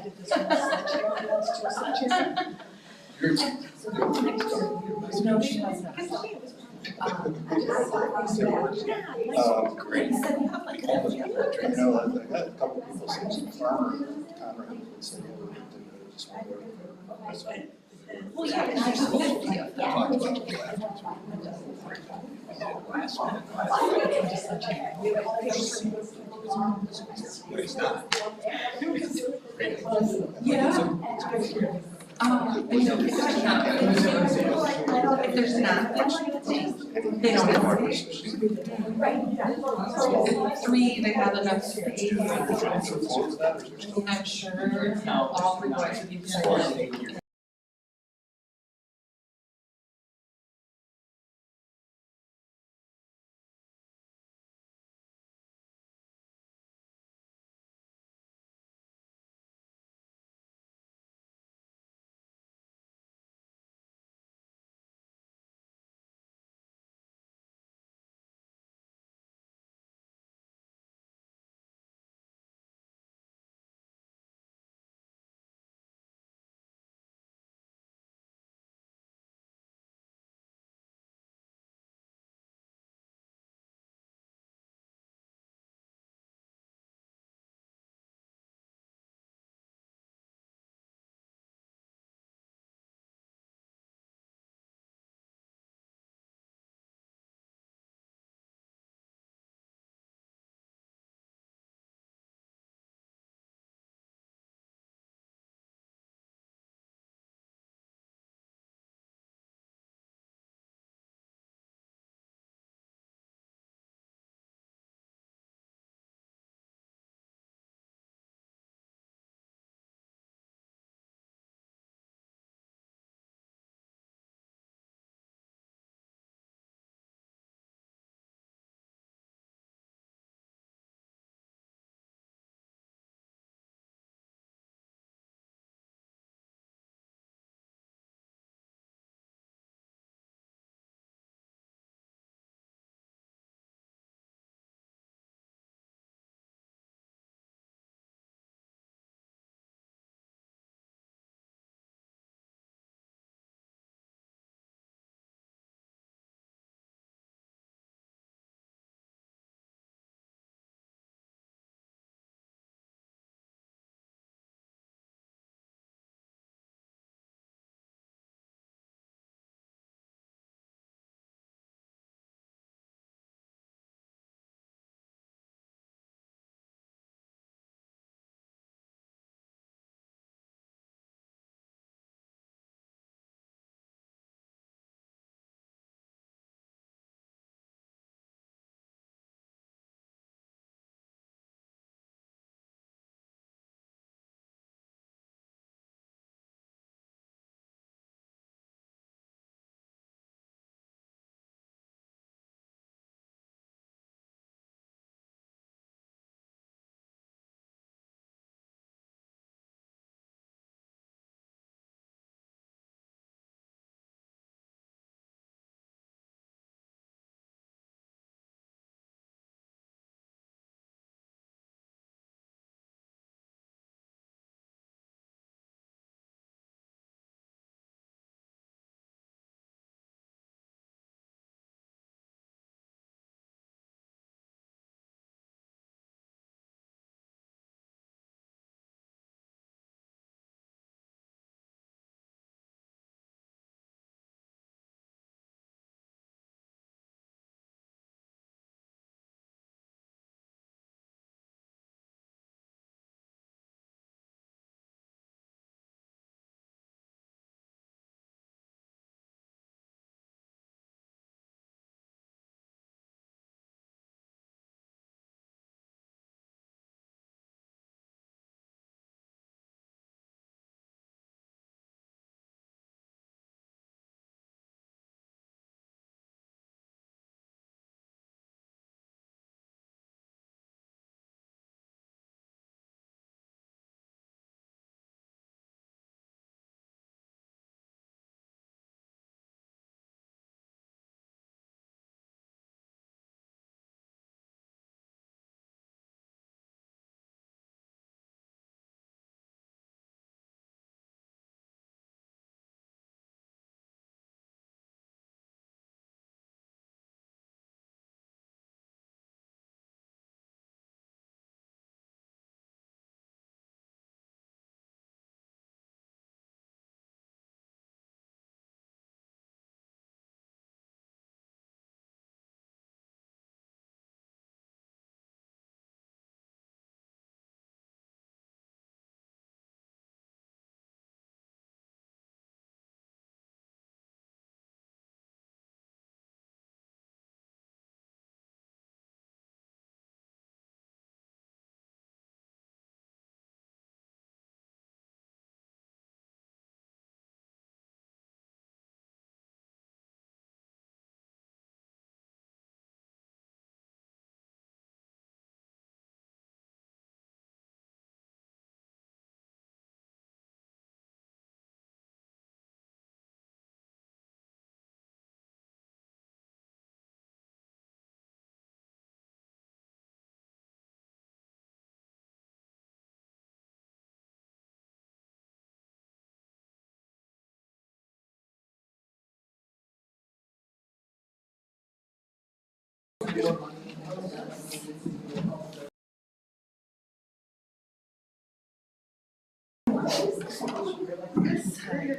decided this was such a, no, she has not. Great. You know, I had a couple people say some farmer Conrad and said, yeah, we did just Well, yeah, and there's supposed to be a. talked about the but he's not. Yeah. If there's not, they don't have more. Three, they have enough space. I'm sure all three boys would be good.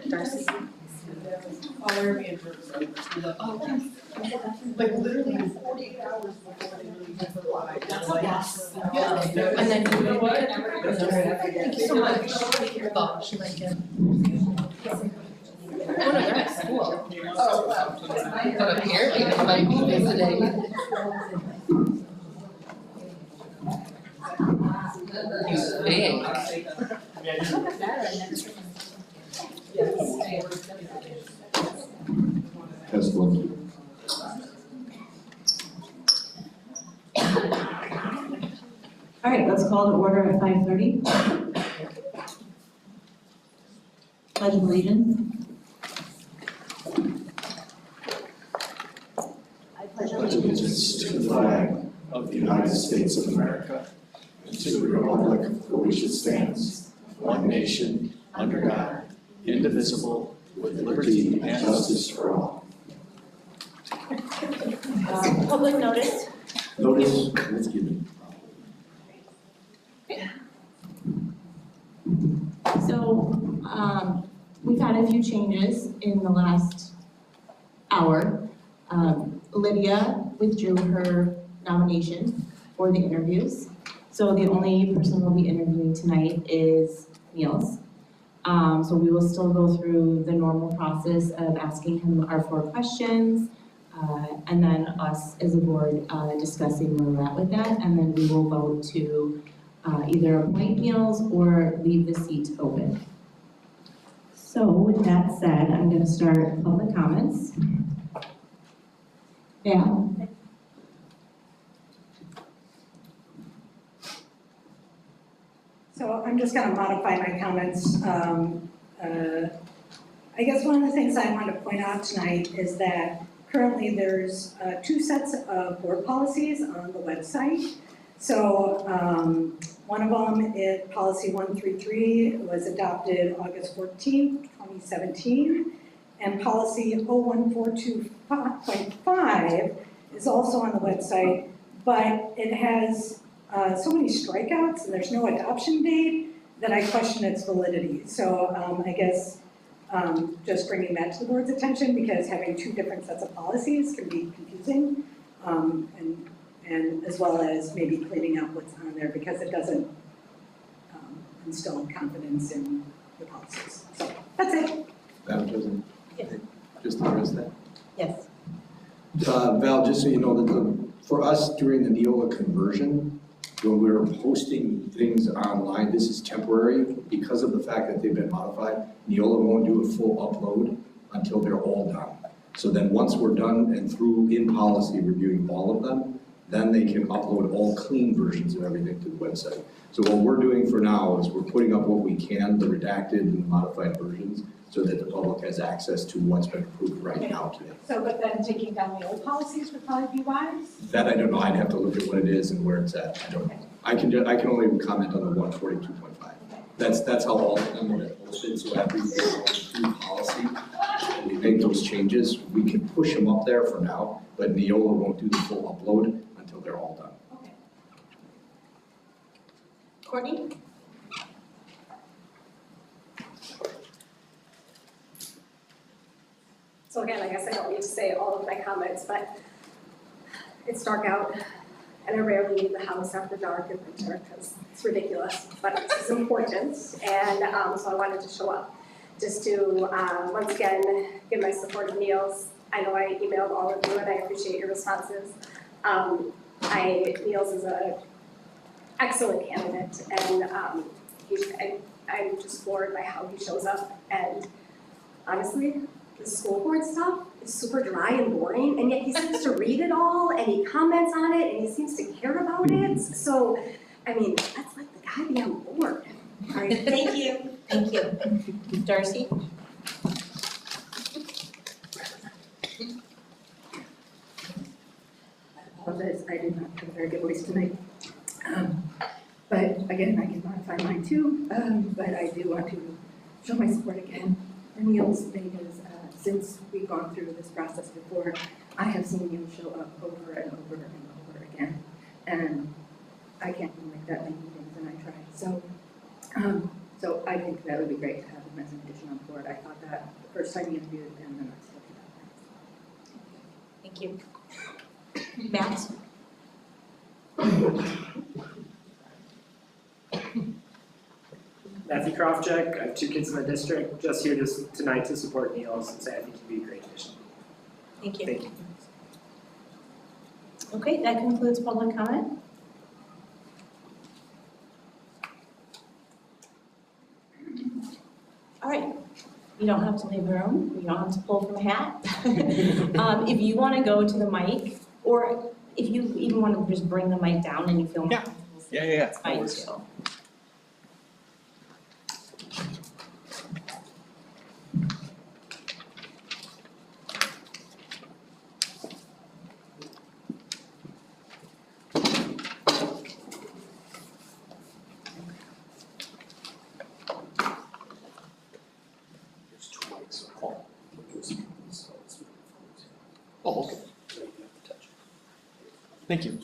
Darcy. Oh, they're being jerks. Oh, yes. Like literally 48 hours before they really get the line. Yes. Yeah. And then you know what? Thank you so much. Oh, she liked it. Oh, no, they're at school. Oh, wow. But apparently they might be visiting. You think? Test one. All right, let's call to order at 5:30. Pledge of allegiance. Pledge allegiance to the flag of the United States of America and to the republic for which it stands, one nation, under God, indivisible, with liberty and justice for all. Public notice. Notice, let's give it. So, we've had a few changes in the last hour. Lydia withdrew her nomination for the interviews. So the only person we'll be interviewing tonight is Niels. So we will still go through the normal process of asking him our 4 questions, and then us as a board discussing where we're at with that, and then we will vote to either appoint Niels or leave the seat open. So with that said, I'm going to start public comments. Val? So I'm just going to modify my comments. I guess one of the things I want to point out tonight is that currently there's 2 sets of board policies on the website. So one of them is policy 133, was adopted August 14th, 2017. And policy 0142.5 is also on the website, but it has so many strikeouts and there's no adoption date that I question its validity. So I guess just bringing that to the board's attention, because having 2 different sets of policies can be confusing, and as well as maybe cleaning up what's on there, because it doesn't instill confidence in the policies. So that's it. Madam President? Yes. Just address that. Yes. Val, just so you know, that for us during the Neola conversion, when we were posting things online, this is temporary because of the fact that they've been modified. Neola won't do a full upload until they're all done. So then once we're done and through in policy reviewing all of them, then they can upload all clean versions of everything to the website. So what we're doing for now is we're putting up what we can, the redacted and modified versions, so that the public has access to what's been approved right now today. So, but then taking down the old policies would probably be wise? That I don't know, I'd have to look at what it is and where it's at, I don't know. I can only comment on the 142.5. That's how all of them are posted, so after you go through policy, and we make those changes, we can push them up there for now, but Neola won't do the full upload until they're all done. Okay. Courtney? So again, I guess I don't need to say all of my comments, but it's dark out and I rarely leave the house after dark in winter because it's ridiculous, but it's important. And so I wanted to show up just to once again give my support of Niels. I know I emailed all of you and I appreciate your responses. Niels is an excellent candidate, and I'm just floored by how he shows up. And honestly, the school board stuff is super dry and boring, and yet he seems to read it all, and he comments on it, and he seems to care about it. So, I mean, that's like the guy be on board. All right, thank you. Thank you. Darcy? I apologize, I did not have a very good voice tonight. But again, I can modify mine too, but I do want to show my support again for Niels, because since we've gone through this process before, I have seen Niels show up over and over and over again. And I can't even make that many meetings, and I try. So So I think that would be great to have him as an addition on board. I thought that the first time he interviewed, and then I still think that. Thank you. Matt? Matthew Krofchek, I have 2 kids in the district, just here tonight to support Niels and say I think he'd be a great addition. Thank you. Thank you. Okay, that concludes public comment. All right, you don't have to leave the room, you don't have to pull from a hat. If you want to go to the mic, or if you even want to just bring the mic down and you feel more comfortable, that's fine too. Oh, okay. Thank you.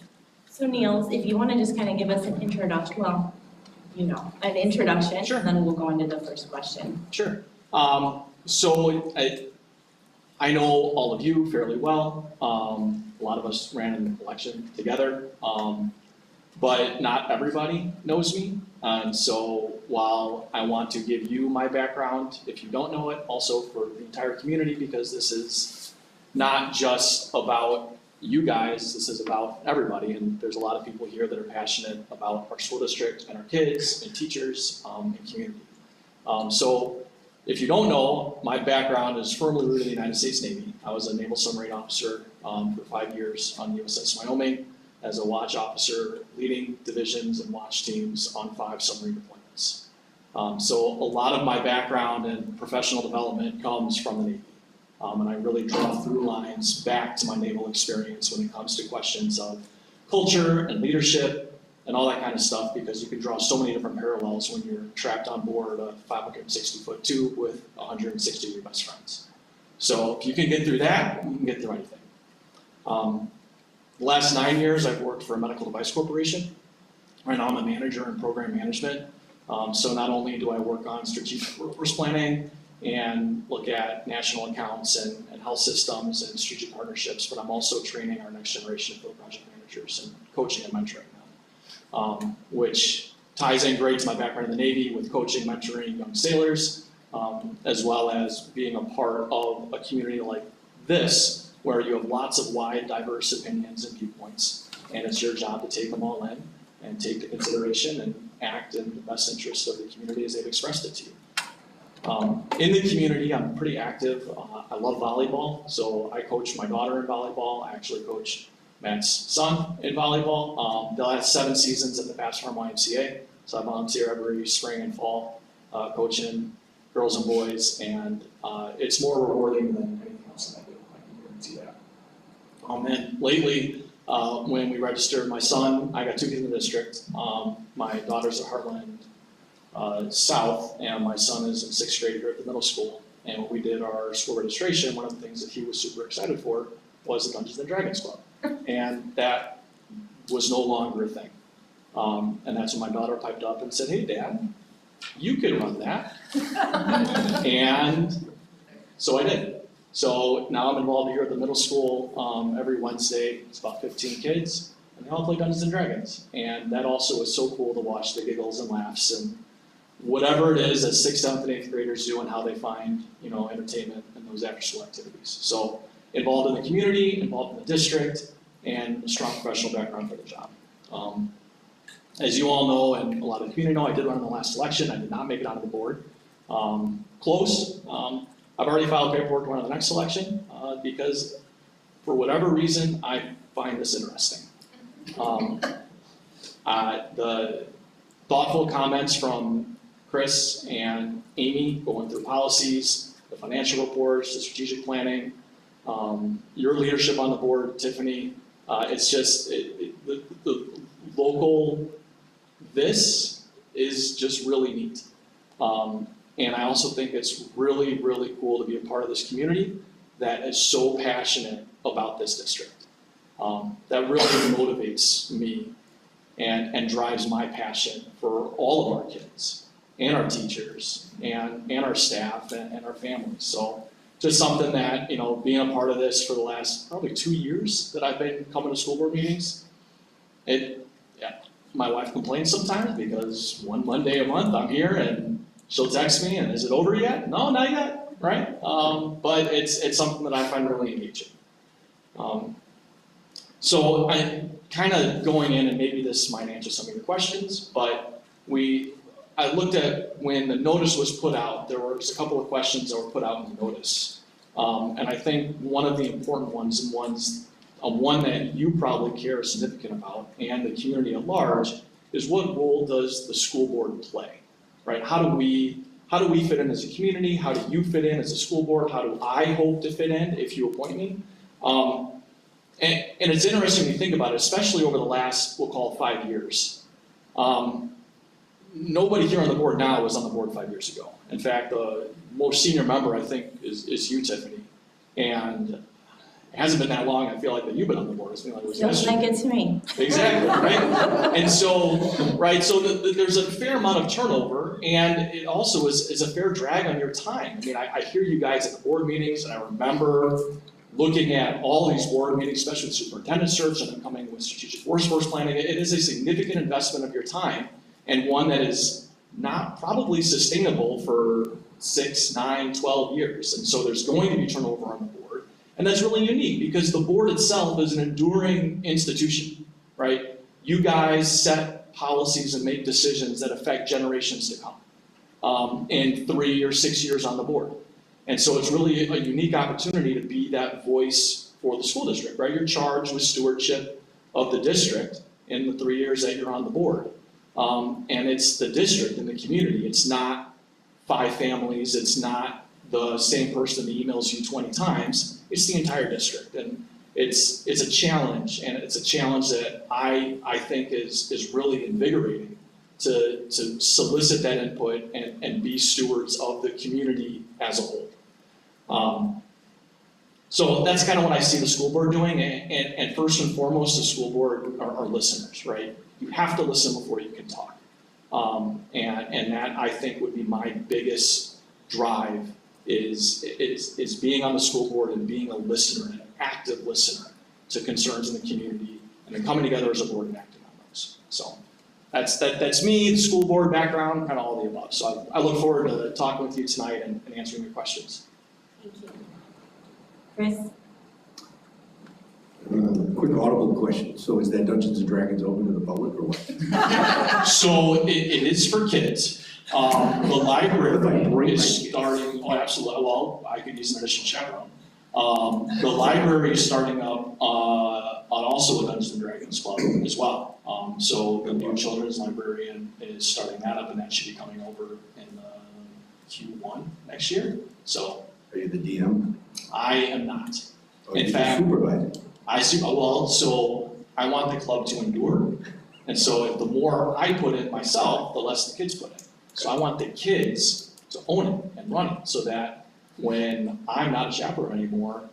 So Niels, if you want to just kind of give us an introduction, well, an introduction, Sure. and then we'll go into the first question. Sure. So I know all of you fairly well. A lot of us ran an election together, but not everybody knows me. And so while I want to give you my background, if you don't know it, also for the entire community, because this is not just about you guys, this is about everybody, and there's a lot of people here that are passionate about our school district and our kids and teachers and community. So if you don't know, my background is firmly rooted in the United States Navy. I was a naval submarine officer for 5 years on the USS Wyoming as a watch officer, leading divisions and watch teams on 5 submarine deployments. So a lot of my background and professional development comes from the Navy. And I really draw through lines back to my naval experience when it comes to questions of culture and leadership and all that kind of stuff, because you can draw so many different parallels when you're trapped on board a 560-foot tube with 160 of your best friends. So if you can get through that, you can get through anything. The last 9 years, I've worked for a medical device corporation. Right now, I'm a manager in program management. So not only do I work on strategic workforce planning and look at national accounts and health systems and strategic partnerships, but I'm also training our next generation of field project managers and coaching and mentoring them, which ties in great to my background in the Navy with coaching, mentoring young sailors, as well as being a part of a community like this, where you have lots of wide, diverse opinions and viewpoints, and it's your job to take them all in and take the consideration and act in the best interest of the community as they've expressed it to you. In the community, I'm pretty active. I love volleyball, so I coach my daughter in volleyball. I actually coach Matt's son in volleyball. The last 7 seasons at the Pass Farm YMCA, so I volunteer every spring and fall coaching girls and boys, and it's more rewarding than anything else that I do. I can guarantee that. And lately, when we registered my son, I got 2 kids in the district. My daughter's at Hartland South, and my son is in 6th grade here at the middle school. And when we did our school registration, one of the things that he was super excited for was the Dungeons and Dragons Club. And that was no longer a thing. And that's when my daughter piped up and said, "Hey, Dad, you could run that." And so I did. So now I'm involved here at the middle school every Wednesday. It's about 15 kids, and they all play Dungeons and Dragons. And that also is so cool to watch the giggles and laughs and whatever it is that 6th, 7th, and 8th graders do and how they find, entertainment in those after-school activities. So involved in the community, involved in the district, and a strong professional background for the job. As you all know, and a lot of the community know, I did run in the last election. I did not make it onto the board. Close. I've already filed paperwork to run in the next election because for whatever reason, I find this interesting. The thoughtful comments from Chris and Amy going through policies, the financial reports, the strategic planning, your leadership on the board, Tiffany, it's just, the local, this is just really neat. And I also think it's really, really cool to be a part of this community that is so passionate about this district. That really motivates me and drives my passion for all of our kids. and our teachers and our staff and our families. So just something that, you know, being a part of this for the last probably 2 years that I've been coming to school board meetings, my wife complains sometimes because one Monday a month I'm here and she'll text me and is it over yet? No, not yet, right? But it's something that I find really engaging. So I kind of going in, and maybe this might answer some of your questions, but I looked at when the notice was put out, there was a couple of questions that were put out in the notice. And I think one of the important ones, and one that you probably care significant about, and the community at large, is what role does the school board play, right? How do we fit in as a community? How do you fit in as a school board? How do I hope to fit in if you appoint me? And it's interesting to think about it, especially over the last, we'll call it 5 years. Nobody here on the board now was on the board 5 years ago. In fact, the most senior member, I think, is you, Tiffany. And it hasn't been that long, I feel like, that you've been on the board. It's been like it was Feels yesterday. like it's me. Exactly, right? And so, right, so there's a fair amount of turnover, and it also is a fair drag on your time. I mean, I hear you guys at the board meetings, and I remember looking at all these board meetings, especially with superintendent search, and then coming with strategic workforce planning. It is a significant investment of your time, and one that is not probably sustainable for 6, 9, 12 years. And so there's going to be turnover on the board. And that's really unique because the board itself is an enduring institution, right? You guys set policies and make decisions that affect generations to come in 3 or 6 years on the board. And so it's really a unique opportunity to be that voice for the school district, right? You're charged with stewardship of the district in the 3 years that you're on the board. And it's the district and the community. It's not 5 families. It's not the same person that emails you 20 times. It's the entire district. And it's a challenge, and it's a challenge that I think is really invigorating to solicit that input and be stewards of the community as a whole. So that's kind of what I see the school board doing, and first and foremost, the school board are listeners, right? You have to listen before you can talk. And that, I think, would be my biggest drive is being on the school board and being a listener, an active listener to concerns in the community, and then coming together as a board and acting on those. So that's me, the school board background, kind of all the above. So I look forward to talking with you tonight and answering your questions. Thank you. Chris? Quick audible question. So is that Dungeons and Dragons open to the public or what? So it is for kids. The library is starting, oh, absolutely, well, I could use an additional chaperone. The library is starting up on also a Dungeons and Dragons club as well. So the new children's librarian is starting that up, and that should be coming over in Q1 next year. So. Are you the DM? I am not. Or In you fact, supervise it? so I want the club to endure. And so if the more I put in myself, the less the kids put in. So I want the kids to own it and run it so that when I'm not a chaperone anymore,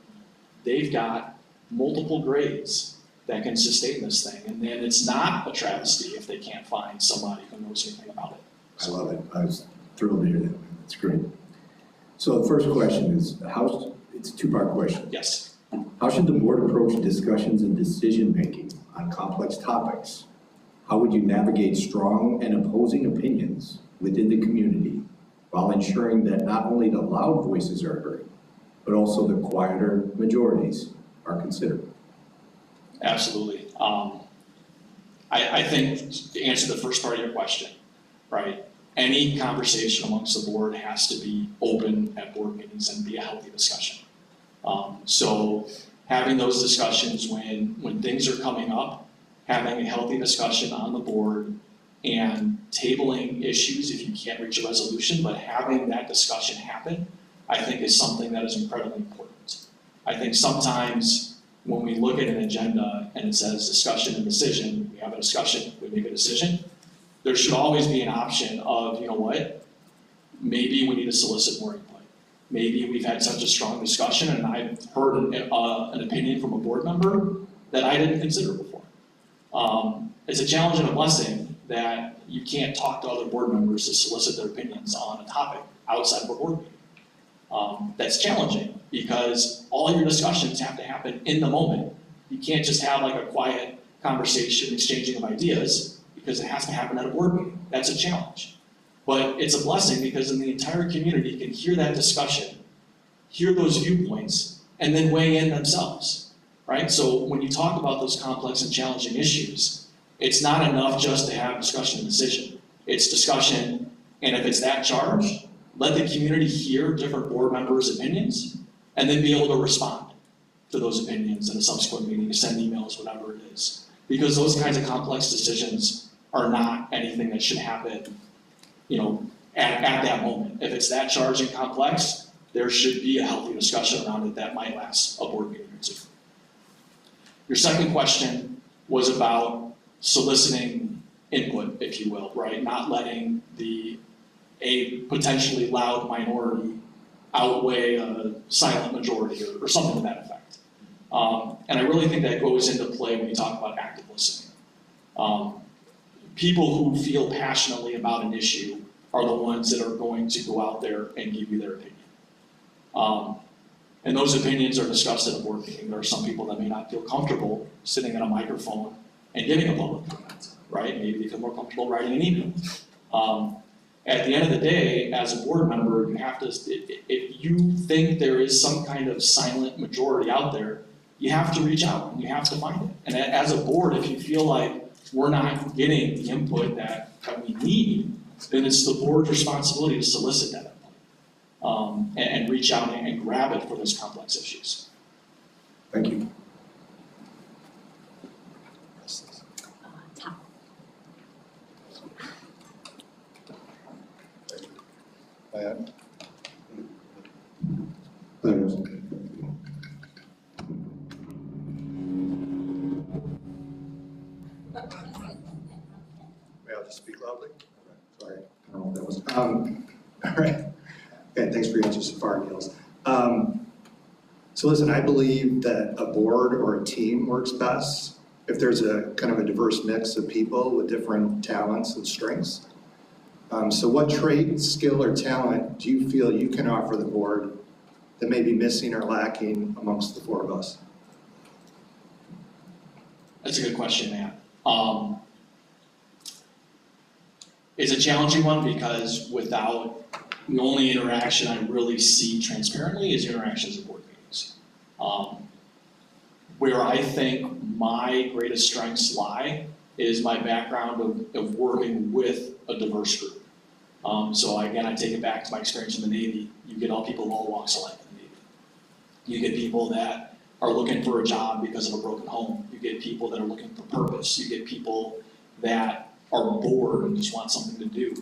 they've got multiple grades that can sustain this thing. And then it's not a travesty if they can't find somebody who knows anything about it. I love it. I was thrilled to hear that. That's great. So the first question is, it's a 2-part question. Yes. How should the board approach discussions and decision-making on complex topics? How would you navigate strong and opposing opinions within the community while ensuring that not only the loud voices are heard, but also the quieter majorities are considered? Absolutely. I think to answer the first part of your question, right? Any conversation amongst the board has to be open at board meetings and be a healthy discussion. So having those discussions when things are coming up, having a healthy discussion on the board and tabling issues if you can't reach a resolution, but having that discussion happen, I think is something that is incredibly important. I think sometimes when we look at an agenda and it says discussion and decision, we have a discussion, we make a decision, there should always be an option of, you know what, maybe we need to solicit more input. Maybe we've had such a strong discussion and I've heard an opinion from a board member that I didn't consider before. It's a challenge and a blessing that you can't talk to other board members to solicit their opinions on a topic outside of a board meeting. That's challenging because all your discussions have to happen in the moment. You can't just have like a quiet conversation, exchanging of ideas, because it has to happen at a board meeting. That's a challenge. But it's a blessing because then the entire community can hear that discussion, hear those viewpoints, and then weigh in themselves, right? So when you talk about those complex and challenging issues, it's not enough just to have discussion and decision. It's discussion, and if it's that charged, let the community hear different board members' opinions, and then be able to respond to those opinions in a subsequent meeting, send emails, whatever it is. Because those kinds of complex decisions are not anything that should happen, at that moment. If it's that charged and complex, there should be a healthy discussion around it that might last a board meeting or two. Your second question was about soliciting input, if you will, right? Not letting a potentially loud minority outweigh a silent majority or something to that effect. And I really think that goes into play when you talk about active listening. People who feel passionately about an issue are the ones that are going to go out there and give you their opinion. And those opinions are discussed at a board meeting. There are some people that may not feel comfortable sitting at a microphone and giving a public comment, right? Maybe they feel more comfortable writing an email. At the end of the day, as a board member, you have to, if you think there is some kind of silent majority out there, you have to reach out and you have to find it. And as a board, if you feel like we're not getting the input that we need, then it's the board's responsibility to solicit that input and reach out and grab it for those complex issues. Thank you. Tom. May I just speak loudly? Sorry, I don't know what that was. All right. Okay, thanks for your answers so far, Niels. So listen, I believe that a board or a team works best if there's a kind of a diverse mix of people with different talents and strengths. So what trait, skill, or talent do you feel you can offer the board that may be missing or lacking amongst the four of us? That's a good question, Matt. It's a challenging one because without the only interaction I really see transparently is interactions at board meetings. Where I think my greatest strengths lie is my background of working with a diverse group. So again, I take it back to my experience in the Navy. You get all people of all walks of life in the Navy. You get people that are looking for a job because of a broken home. You get people that are looking for purpose. You get people that are bored and just want something to do.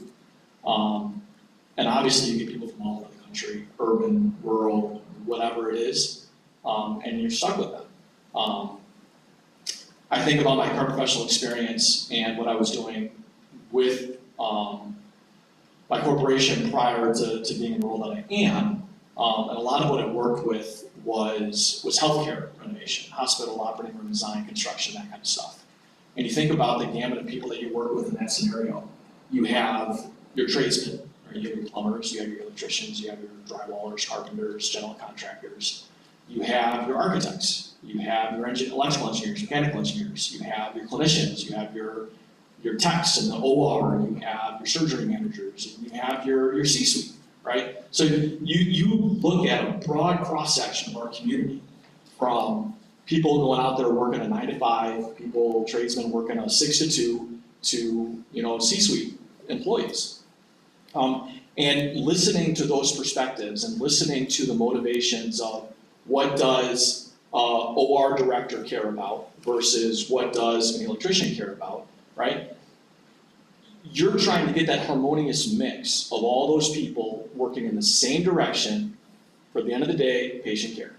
And obviously you get people from all over the country, urban, rural, whatever it is, and you're stuck with them. I think about my current professional experience and what I was doing with my corporation prior to being in the role that I am, and a lot of what I worked with was healthcare renovation, hospital operating room design, construction, that kind of stuff. And you think about the gamut of people that you work with in that scenario. You have your tradesmen, right? You have your plumbers, you have your electricians, you have your drywallers, carpenters, general contractors. You have your architects, you have your electrical engineers, mechanical engineers, you have your clinicians, you have your techs in the OR, you have your surgery managers, and you have your C-suite, right? So you look at a broad cross-section of our community, from people going out there working a 9 to 5, people, tradesmen working a 6 to 2, to C-suite employees. And listening to those perspectives and listening to the motivations of what does OR director care about versus what does an electrician care about, right? You're trying to get that harmonious mix of all those people working in the same direction for, at the end of the day, patient care.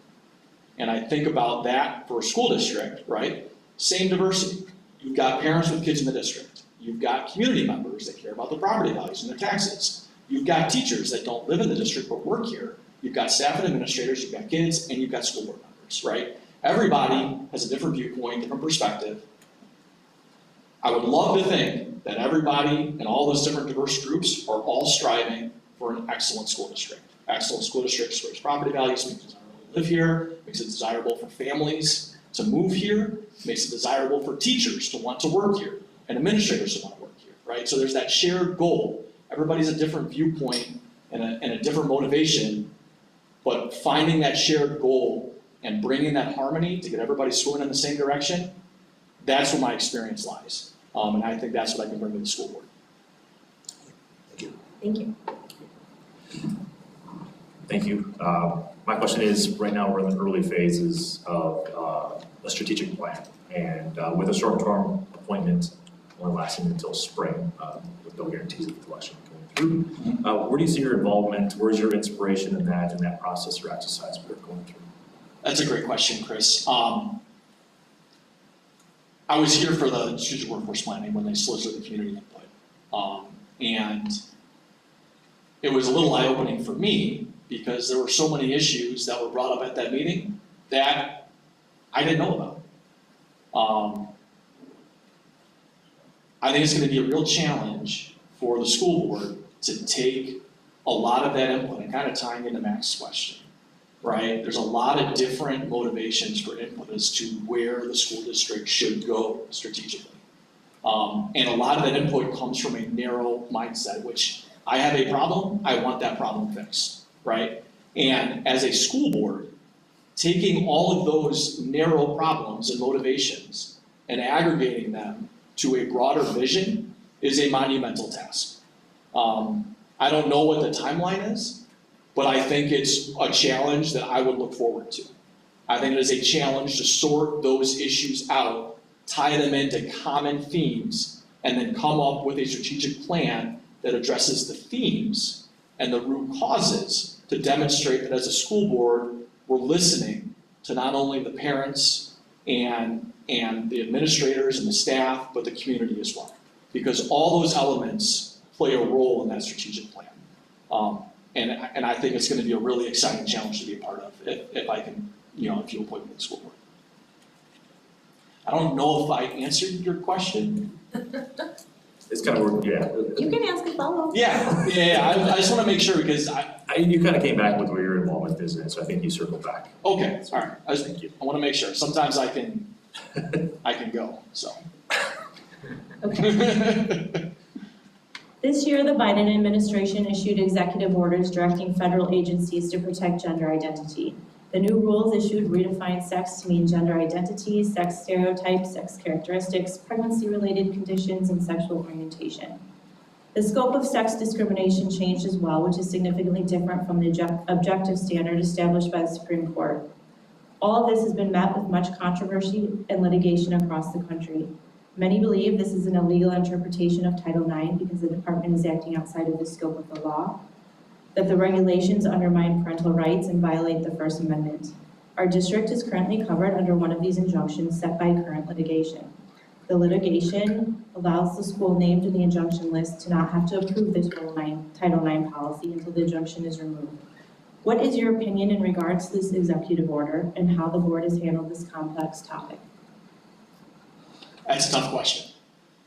And I think about that for a school district, right? Same diversity. You've got parents with kids in the district. You've got community members that care about the property values and their taxes. You've got teachers that don't live in the district but work here. You've got staff and administrators, you've got kids, and you've got school board members, right? Everybody has a different viewpoint, different perspective. I would love to think that everybody and all those different diverse groups are all striving for an excellent school district. Excellent school districts raise property values, makes it desirable to live here, makes it desirable for families to move here, makes it desirable for teachers to want to work here, and administrators to want to work here, right? So there's that shared goal. Everybody's a different viewpoint and a different motivation, but finding that shared goal and bringing that harmony to get everybody swimming in the same direction, that's where my experience lies. And I think that's what I can bring to the school board. Thank you. Thank you. My question is, right now we're in the early phases of a strategic plan, and with a short-term appointment only lasting until spring, with no guarantees of the election going through. Where do you see your involvement? Where's your inspiration in that process or exercise we're going through? That's a great question, Chris. I was here for the strategic workforce planning when they solicited the community input. And it was a little eye-opening for me because there were so many issues that were brought up at that meeting that I didn't know about. I think it's going to be a real challenge for the school board to take a lot of that input and kind of tying into Max's question, right? There's a lot of different motivations for input as to where the school district should go strategically. And a lot of that input comes from a narrow mindset, which I have a problem, I want that problem fixed, right? And as a school board, taking all of those narrow problems and motivations and aggregating them to a broader vision is a monumental task. I don't know what the timeline is, but I think it's a challenge that I would look forward to. I think it is a challenge to sort those issues out, tie them into common themes, and then come up with a strategic plan that addresses the themes and the root causes to demonstrate that as a school board, we're listening to not only the parents and the administrators and the staff, but the community as well. Because all those elements play a role in that strategic plan. And I think it's going to be a really exciting challenge to be a part of if I can, if you appoint me to the school board. I don't know if I answered your question. It's kind of, yeah. You can ask a follow-up. Yeah. I just want to make sure because you kind of came back with where your involvement is in, so I think you circled back. Okay, all right. Thank you. I want to make sure. Sometimes I can go, so. Okay. This year, the Biden administration issued executive orders directing federal agencies to protect gender identity. The new rules issued redefine sex to mean gender identity, sex stereotypes, sex characteristics, pregnancy-related conditions, and sexual orientation. The scope of sex discrimination changed as well, which is significantly different from the objective standard established by the Supreme Court. All of this has been met with much controversy and litigation across the country. Many believe this is an illegal interpretation of Title IX because the department is acting outside of the scope of the law, that the regulations undermine parental rights and violate the First Amendment. Our district is currently covered under one of these injunctions set by current litigation. The litigation allows the school named in the injunction list to not have to approve the Title IX policy until the injunction is removed. What is your opinion in regards to this executive order and how the board has handled this complex topic? That's a tough question,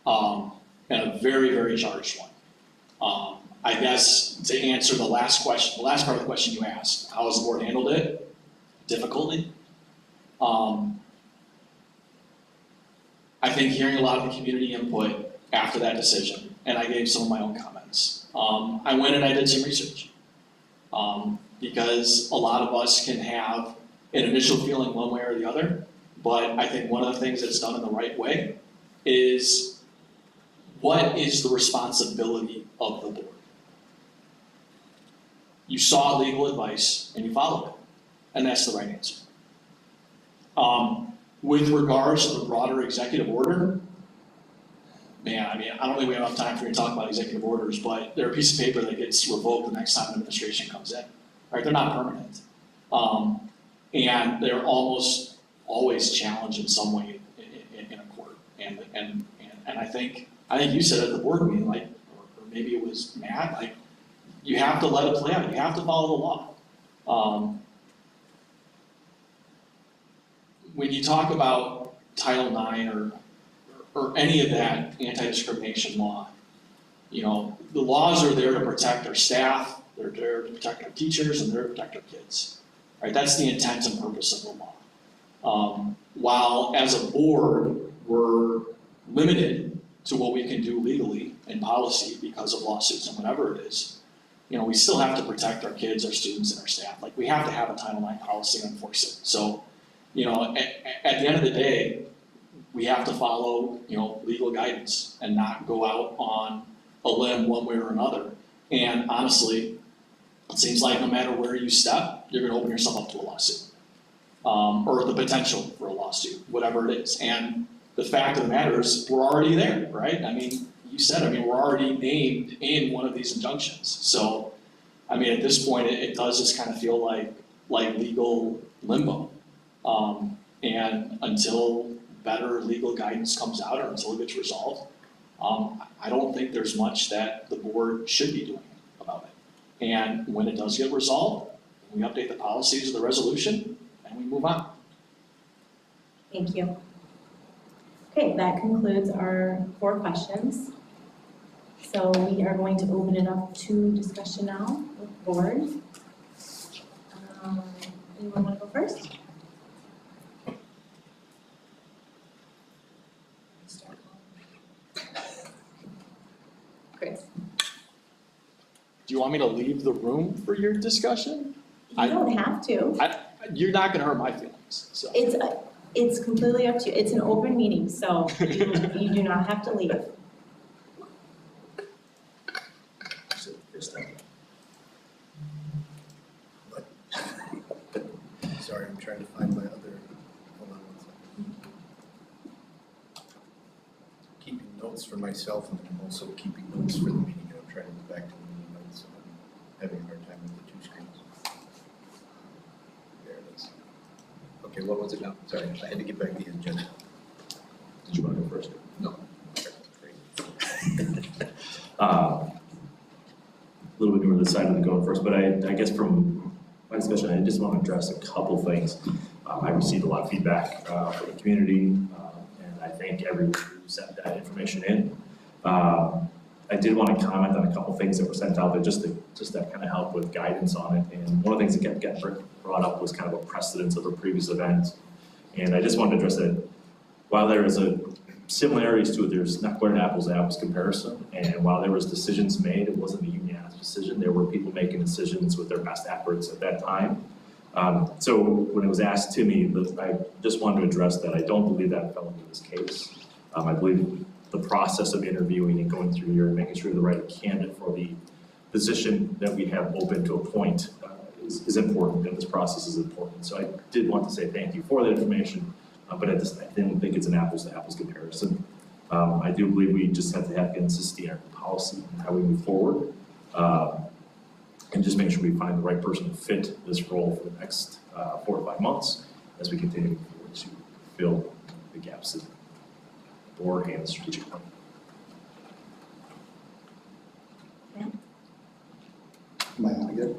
and a very, very charged one. I guess to answer the last question, the last part of the question you asked, how has the board handled it? Difficultly. I think hearing a lot of the community input after that decision, and I gave some of my own comments. I went and I did some research, because a lot of us can have an initial feeling one way or the other, but I think one of the things that's done in the right way is what is the responsibility of the board? You saw legal advice and you followed it, and that's the right answer. With regards to the broader executive order, man, I don't think we have enough time for you to talk about executive orders, but they're a piece of paper that gets revoked the next time an administration comes in, right? They're not permanent. And they're almost always challenged in some way in a court. And I think you said at the board meeting, or maybe it was Matt, you have to let it play out. You have to follow the law. When you talk about Title IX or or any of that anti-discrimination law. You know, the laws are there to protect our staff, they're there to protect our teachers, and they're to protect our kids. Right, that's the intent and purpose of the law. While as a board, we're limited to what we can do legally and policy because of lawsuits and whatever it is, you know, we still have to protect our kids, our students, and our staff. Like, we have to have a Title IX policy and enforce it. So, you know, at the end of the day, we have to follow, you know, legal guidance and not go out on a limb one way or another. And honestly, it seems like no matter where you step, you're gonna open yourself up to a lawsuit. Or the potential for a lawsuit, whatever it is. And the fact of the matter is, we're already there, right? I mean, you said, I mean, we're already named in one of these injunctions. So, I mean, at this point, it does just kind of feel like legal limbo. And until better legal guidance comes out or until it gets resolved, I don't think there's much that the board should be doing about it. And when it does get resolved, we update the policies of the resolution and we move on. Thank you. Okay, that concludes our 4 questions. So we are going to open it up to discussion now with the board. Anyone want to go first? Chris. Do you want me to leave the room for your discussion? You don't have to. You're not gonna hurt my feelings, so. It's completely up to you. It's an open meeting, so you do not have to leave. Sorry, I'm trying to find my other, hold on one second. Keeping notes for myself, and I'm also keeping notes for the meeting, and I'm trying to go back to the meeting notes, and I'm having a hard time with the 2 screens. There it is. Okay, what was it now? Sorry, I had to get back to the agenda. Did you want to go first? No. A little bit more to the side of the going first, but I guess from my discussion, I just want to address a couple things. I received a lot of feedback from the community, and I thank everyone who sent that information in. I did want to comment on a couple things that were sent out there just to kind of help with guidance on it. And one of the things that got brought up was kind of a precedence of a previous event. And I just wanted to address that while there is a similarities to it, there's not quite an apples to apples comparison. And while there was decisions made, it wasn't a unanimous decision. There were people making decisions with their best efforts at that time. So when it was asked to me, I just wanted to address that I don't believe that fell into this case. I believe the process of interviewing and going through here and making sure you're the right candidate for the position that we have open to a point is important, and this process is important. So I did want to say thank you for that information. But I didn't think it's an apples to apples comparison. I do believe we just have to have consistency in our policy and how we move forward. And just make sure we find the right person to fit this role for the next 4 to 5 months as we continue to fill the gaps in the board and the strategic plan. Am I on good?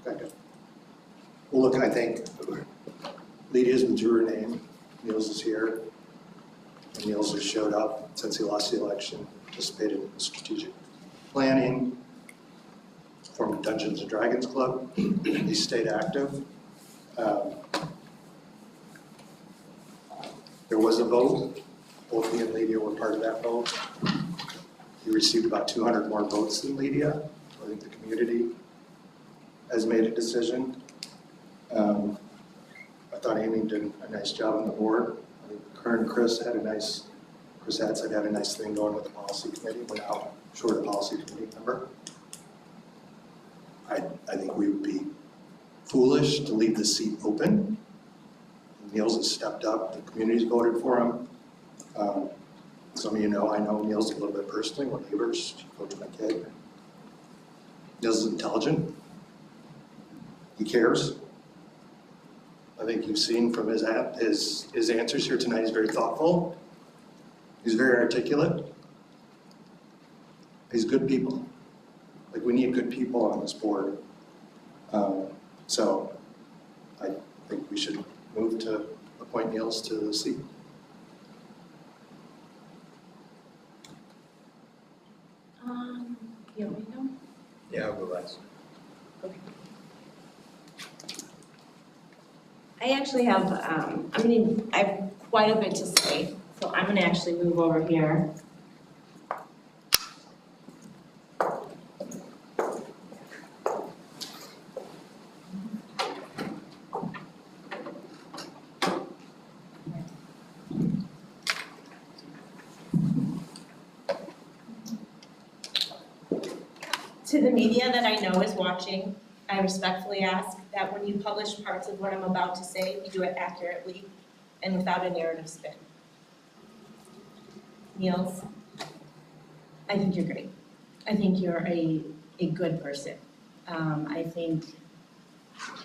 Okay, good. Well, look, I think Lydia's withdrew her name. Niels is here. And Niels has showed up since he lost the election, participated in strategic planning, formed a Dungeons and Dragons club. He stayed active. There was a vote. Both he and Lydia were part of that vote. He received about 200 more votes than Lydia. I think the community has made a decision. I thought Amy did a nice job on the board. I think Chris had a nice thing going with the policy committee. We're now short a policy committee member. I think we would be foolish to leave the seat open. Niels has stepped up. The community's voted for him. Some of you know, I know Niels a little bit personally. We're neighbors. She coached my kid. Niels is intelligent. He cares. I think you've seen from his answers here tonight, he's very thoughtful. He's very articulate. He's good people. Like, we need good people on this board. So I think we should move to appoint Niels to the seat. You want me to go? Yeah, I'll go last. I actually have, I have quite a bit to say, so I'm gonna actually move over here. To the media that I know is watching, I respectfully ask that when you publish parts of what I'm about to say, you do it accurately and without a narrative spin. Niels, I think you're great. I think you're a good person. I think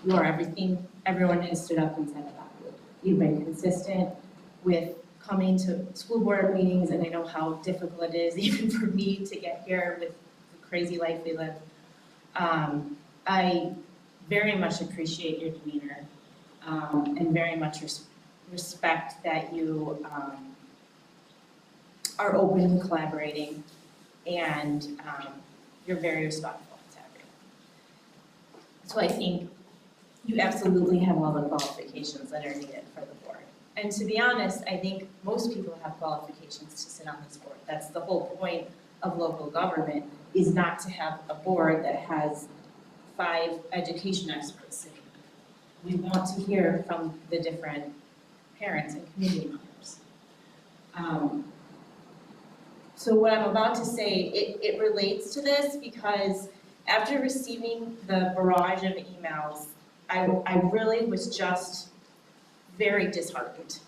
you are everything everyone has stood up and said about you. You've been consistent with coming to school board meetings, and I know how difficult it is even for me to get here with the crazy life we live. I very much appreciate your demeanor and very much respect that you are open and collaborating, and you're very respectful to everyone. So I think you absolutely have all the qualifications that are needed for the board. And to be honest, I think most people have qualifications to sit on this board. That's the whole point of local government, is not to have a board that has 5 education experts sitting. We want to hear from the different parents and community members. So what I'm about to say, it relates to this because after receiving the barrage of emails, I really was just very disheartened.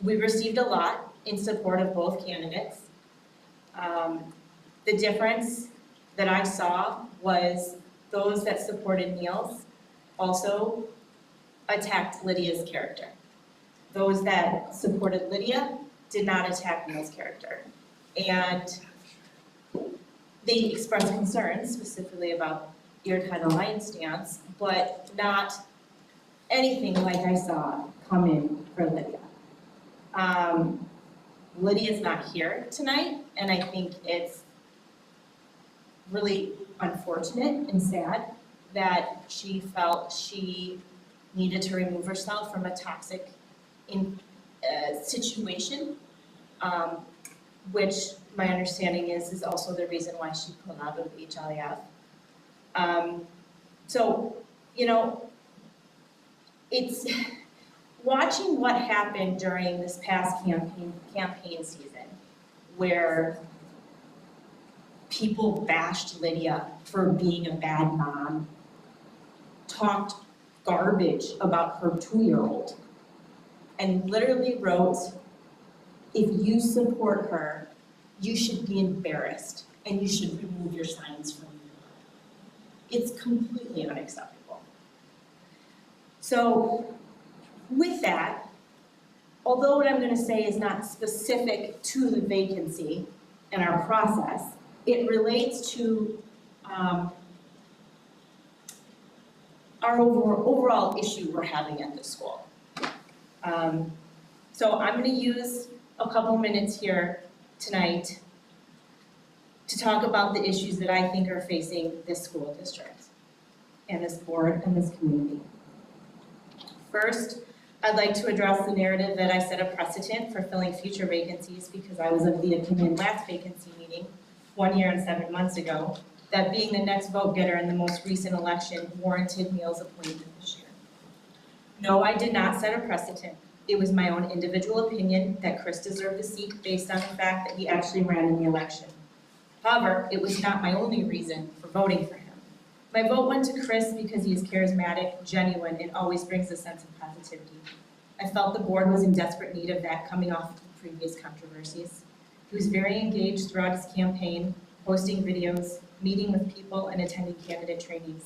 We received a lot in support of both candidates. The difference that I saw was those that supported Niels also attacked Lydia's character. Those that supported Lydia did not attack Niels' character. And they expressed concerns specifically about your Title IX stance, but not anything like I saw come in for Lydia. Lydia's not here tonight, and I think it's really unfortunate and sad that she felt she needed to remove herself from a toxic situation, which my understanding is also the reason why she pulled out of HLEF. So, you know, it's watching what happened during this past campaign season, where people bashed Lydia for being a bad mom, talked garbage about her 2-year-old, and literally wrote, if you support her, you should be embarrassed and you should remove your signs from you. It's completely unacceptable. So with that, although what I'm going to say is not specific to the vacancy and our process, it relates to our overall issue we're having at the school. So I'm going to use a couple minutes here tonight to talk about the issues that I think are facing this school district and this board and this community. First, I'd like to address the narrative that I set a precedent for filling future vacancies because I was of the opinion last vacancy meeting 1 year and 7 months ago that being the next vote getter in the most recent election warranted Niels' appointment this year. No, I did not set a precedent. It was my own individual opinion that Chris deserved the seat based on the fact that he actually ran in the election. However, it was not my only reason for voting for him. My vote went to Chris because he is charismatic, genuine, and always brings a sense of positivity. I felt the board was in desperate need of that coming off of the previous controversies. He was very engaged throughout his campaign, posting videos, meeting with people, and attending candidate trainings.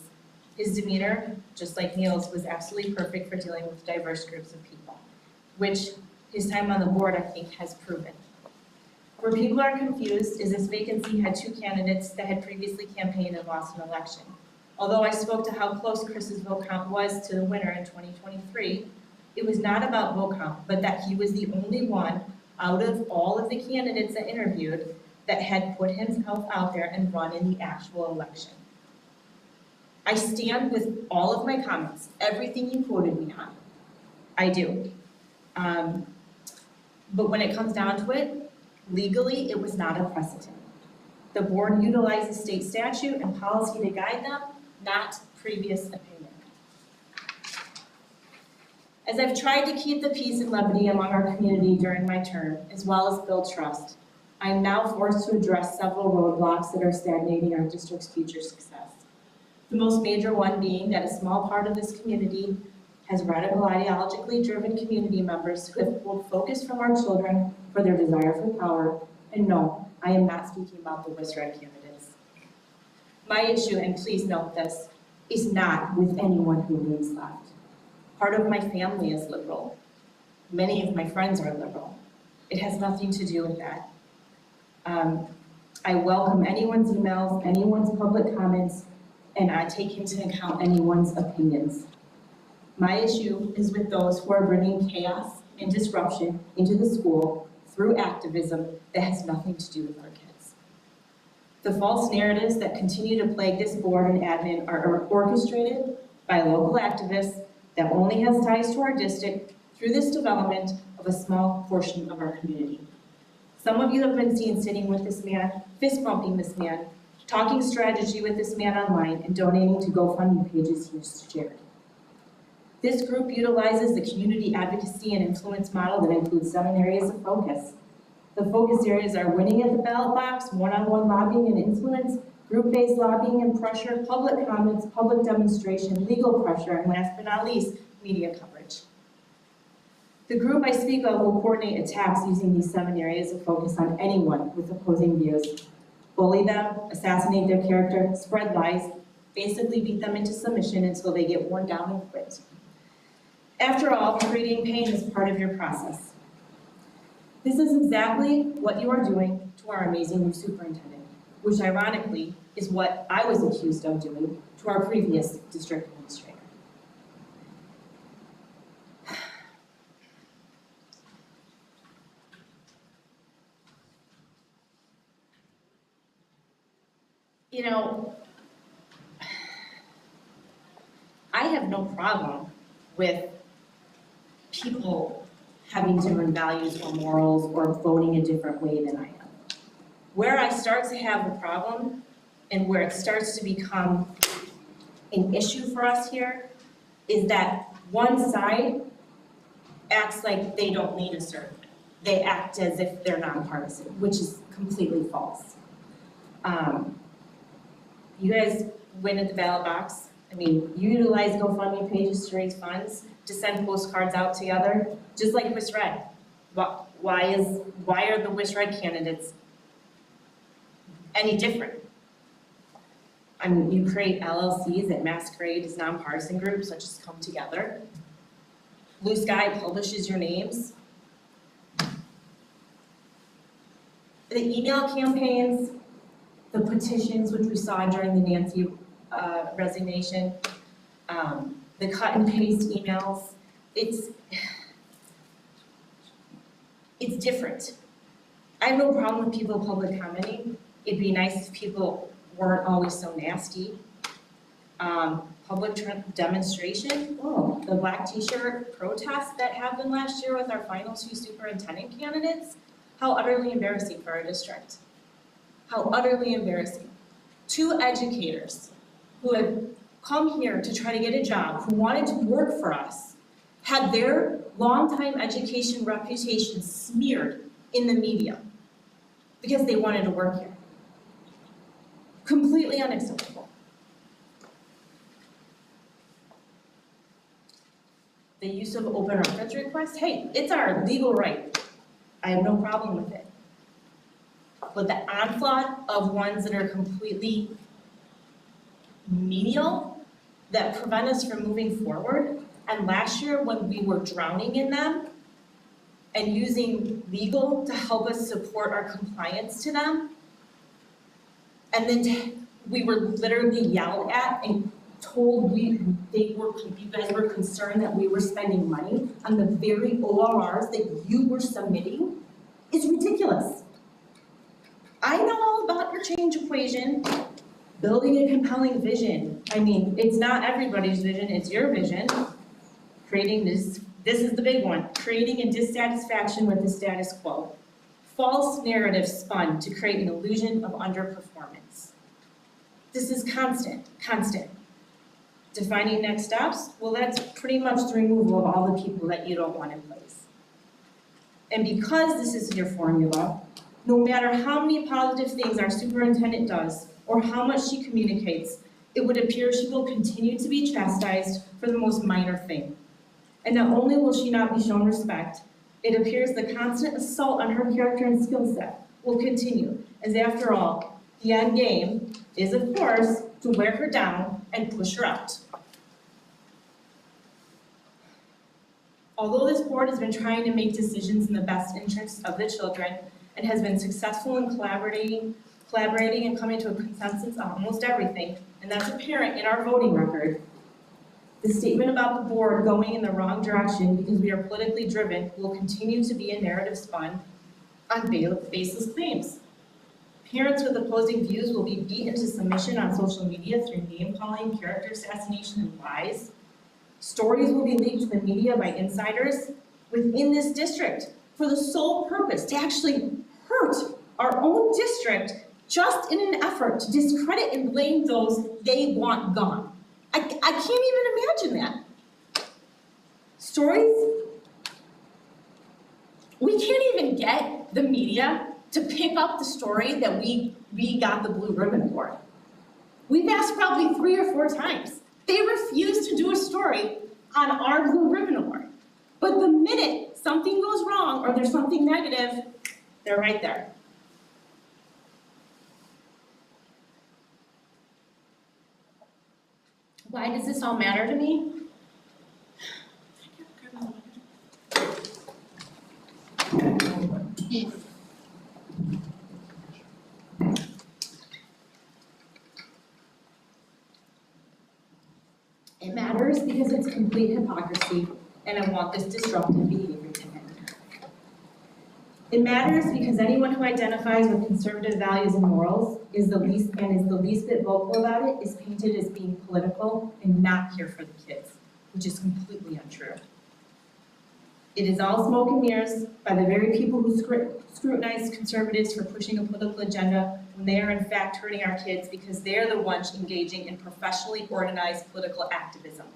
His demeanor, just like Niels', was absolutely perfect for dealing with diverse groups of people, which his time on the board, I think, has proven. Where people are confused is this vacancy had 2 candidates that had previously campaigned and lost an election. Although I spoke to how close Chris's vote count was to the winner in 2023, it was not about vote count, but that he was the only one out of all of the candidates that interviewed that had put himself out there and run in the actual election. I stand with all of my comments, everything you quoted me on. I do. But when it comes down to it, legally, it was not a precedent. The board utilizes state statute and policy to guide them, not previous opinion. As I've tried to keep the peace and levity among our community during my term, as well as build trust, I am now forced to address several roadblocks that are stagnating our district's future success. The most major one being that a small part of this community has radical ideologically driven community members who have pulled focus from our children for their desire for power. And no, I am not speaking about the WISRED candidates. My issue, and please note this, is not with anyone who leans left. Part of my family is liberal. Many of my friends are liberal. It has nothing to do with that. I welcome anyone's emails, anyone's public comments, and I take into account anyone's opinions. My issue is with those who are bringing chaos and disruption into the school through activism that has nothing to do with our kids. The false narratives that continue to plague this board and admin are orchestrated by local activists that only has ties to our district through this development of a small portion of our community. Some of you have been seen sitting with this man, fist bumping this man, talking strategy with this man online, and donating to GoFundMe pages he used to charity. This group utilizes the community advocacy and influence model that includes 7 areas of focus. The focus areas are winning at the ballot box, one-on-one lobbying and influence, group-based lobbying and pressure, public comments, public demonstration, legal pressure, and last but not least, media coverage. The group I speak of will coordinate attacks using these 7 areas of focus on anyone with opposing views. Bully them, assassinate their character, spread lies, basically beat them into submission until they get worn down and quit. After all, creating pain is part of your process. This is exactly what you are doing to our amazing new superintendent, which ironically is what I was accused of doing to our previous district administrator. You know, I have no problem with people having different values or morals or voting a different way than I am. Where I start to have a problem and where it starts to become an issue for us here is that one side acts like they don't need a certain. They act as if they're nonpartisan, which is completely false. You guys win at the ballot box. I mean, you utilize GoFundMe pages to raise funds, to send postcards out together, just like WISRED. Why are the WISRED candidates any different? I mean, you create LLCs that masquerade as nonpartisan groups that just come together. Blue Sky publishes your names. The email campaigns, the petitions, which we saw during the Nancy resignation, the cut and paste emails, it's different. I have no problem with people public commenting. It'd be nice if people weren't always so nasty. Public demonstration, the black t-shirt protests that happened last year with our final 2 superintendent candidates, how utterly embarrassing for our district. How utterly embarrassing. 2 educators who had come here to try to get a job, who wanted to work for us, had their longtime education reputation smeared in the media because they wanted to work here. Completely unacceptable. The use of open records requests, hey, it's our legal right. I have no problem with it. But the onslaught of ones that are completely menial, that prevent us from moving forward, and last year when we were drowning in them and using legal to help us support our compliance to them, and then we were literally yelled at and told you guys were concerned that we were spending money on the very ORRs that you were submitting is ridiculous. I know all about your change equation, building a compelling vision. I mean, it's not everybody's vision, it's your vision. Creating this is the big one, creating a dissatisfaction with the status quo. False narrative spun to create an illusion of underperformance. This is constant. Defining next steps, well, that's pretty much the removal of all the people that you don't want in place. And because this is your formula, no matter how many positive things our superintendent does or how much she communicates, it would appear she will continue to be chastised for the most minor thing. And not only will she not be shown respect, it appears the constant assault on her character and skill set will continue, as after all, the end game is, of course, to wear her down and push her out. Although this board has been trying to make decisions in the best interests of the children and has been successful in collaborating and coming to a consensus on almost everything, and that's apparent in our voting record, the statement about the board going in the wrong direction because we are politically driven will continue to be a narrative spun on baseless claims. Parents with opposing views will be beat into submission on social media through name-calling, character assassination, and lies. Stories will be leaked to the media by insiders within this district for the sole purpose to actually hurt our own district just in an effort to discredit and blame those they want gone. I can't even imagine that. Stories, we can't even get the media to pick up the story that we got the blue ribbon for. We've asked probably 3 or 4 times. They refuse to do a story on our blue ribbon award. But the minute something goes wrong or there's something negative, they're right there. Why does this all matter to me? It matters because it's complete hypocrisy, and I want this disruptive behavior to end. It matters because anyone who identifies with conservative values and morals is the least bit vocal about it is painted as being political and not here for the kids, which is completely untrue. It is all smoke and mirrors by the very people who scrutinize conservatives for pushing a political agenda when they are in fact hurting our kids because they're the ones engaging in professionally organized political activism.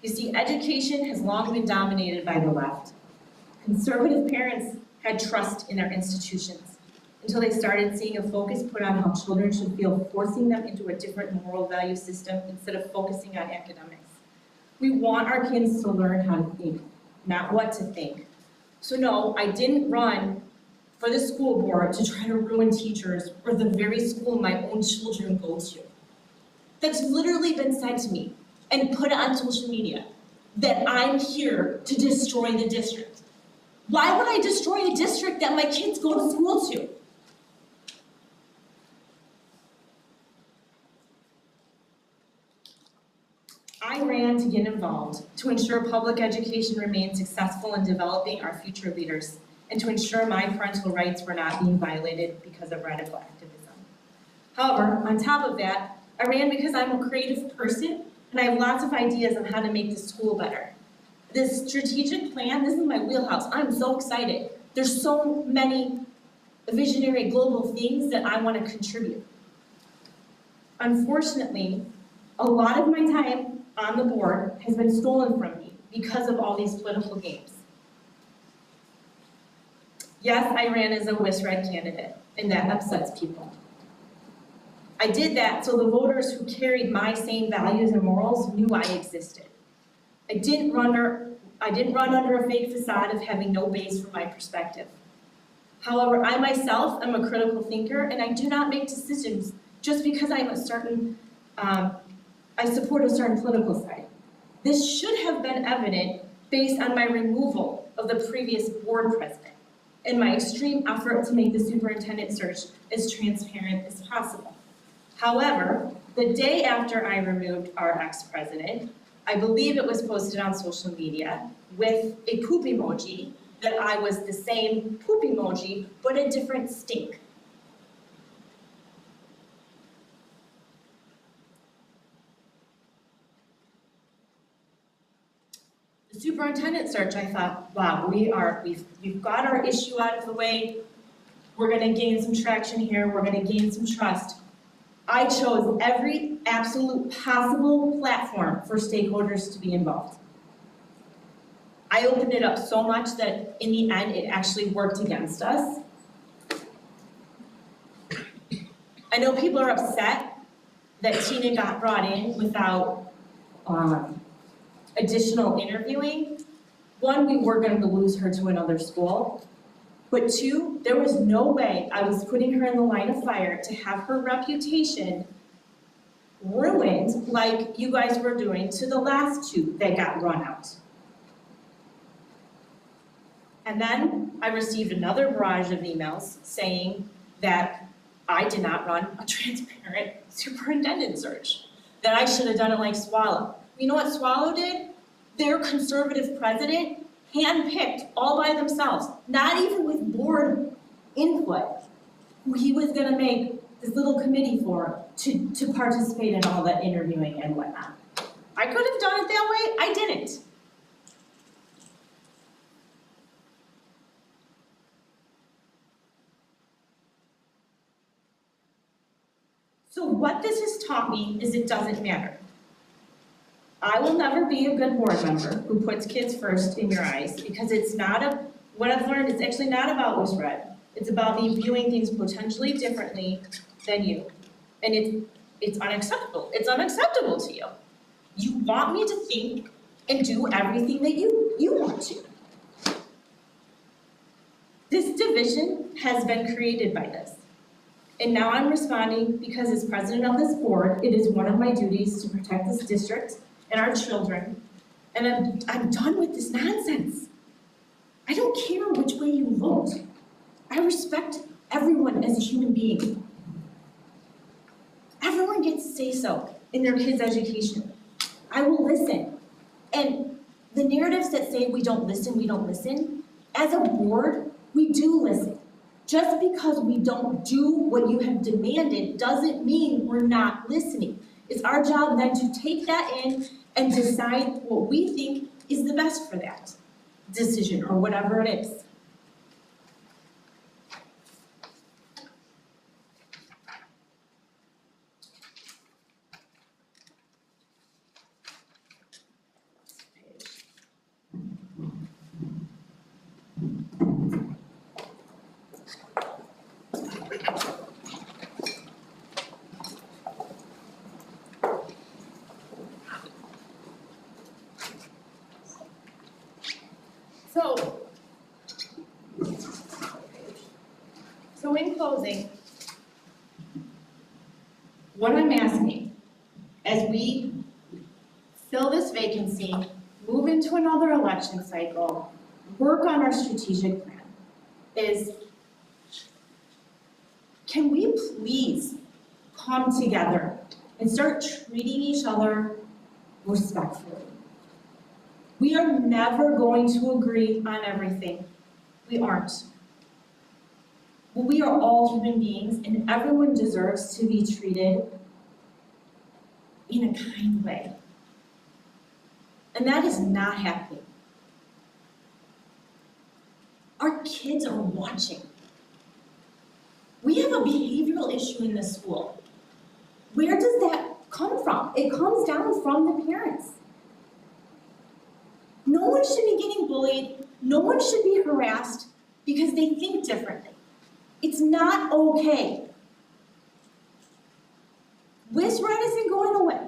You see, education has long been dominated by the left. Conservative parents had trust in their institutions until they started seeing a focus put on how children should feel, forcing them into a different moral value system instead of focusing on academics. We want our kids to learn how to think, not what to think. So no, I didn't run for the school board to try to ruin teachers or the very school my own children go to. That's literally been said to me and put on social media, that I'm here to destroy the district. Why would I destroy a district that my kids go to school to? I ran to get involved, to ensure public education remained successful in developing our future leaders, and to ensure my parental rights were not being violated because of radical activism. However, on top of that, I ran because I'm a creative person, and I have lots of ideas on how to make the school better. This strategic plan, this is my wheelhouse. I'm so excited. There's so many visionary global things that I want to contribute. Unfortunately, a lot of my time on the board has been stolen from me because of all these political games. Yes, I ran as a WIS-RED candidate, and that upsets people. I did that so the voters who carried my same values and morals knew I existed. I didn't run under a fake facade of having no base for my perspective. However, I myself am a critical thinker, and I do not make decisions just because I support a certain political side. This should have been evident based on my removal of the previous board president and my extreme effort to make the superintendent search as transparent as possible. However, the day after I removed our ex-president, I believe it was posted on social media with a poop emoji that I was the same poop emoji, but a different stink. The superintendent search, I thought, wow, we've got our issue out of the way. We're gonna gain some traction here, we're gonna gain some trust. I chose every absolute possible platform for stakeholders to be involved. I opened it up so much that in the end, it actually worked against us. I know people are upset that Tina got brought in without additional interviewing. One, we were going to lose her to another school. But two, there was no way I was putting her in the line of fire to have her reputation ruined like you guys were doing to the last two that got run out. And then I received another barrage of emails saying that I did not run a transparent superintendent search, that I should have done it like Swallow. You know what Swallow did? Their conservative president handpicked all by themselves, not even with board input, who he was gonna make this little committee for to participate in all that interviewing and whatnot. I could have done it that way, I didn't. So what this has taught me is it doesn't matter. I will never be a good board member who puts kids first in your eyes, because it's not what I've learned, it's actually not about what's red. It's about me viewing things potentially differently than you. And it's unacceptable. It's unacceptable to you. You want me to think and do everything that you want to. This division has been created by this. And now I'm responding because as president of this board, it is one of my duties to protect this district and our children. And I'm done with this nonsense. I don't care which way you vote. I respect everyone as a human being. Everyone gets to say so in their kids' education. I will listen. And the narratives that say we don't listen, as a board, we do listen. Just because we don't do what you have demanded doesn't mean we're not listening. It's our job then to take that in and decide what we think is the best for that decision or whatever it is. So in closing, what I'm asking, as we fill this vacancy, move into another election cycle, work on our strategic plan, is can we please come together and start treating each other respectfully? We are never going to agree on everything. We aren't. But we are all human beings, and everyone deserves to be treated in a kind way. And that is not happening. Our kids are watching. We have a behavioral issue in this school. Where does that come from? It comes down from the parents. No one should be getting bullied. No one should be harassed because they think differently. It's not okay. WISRED isn't going away.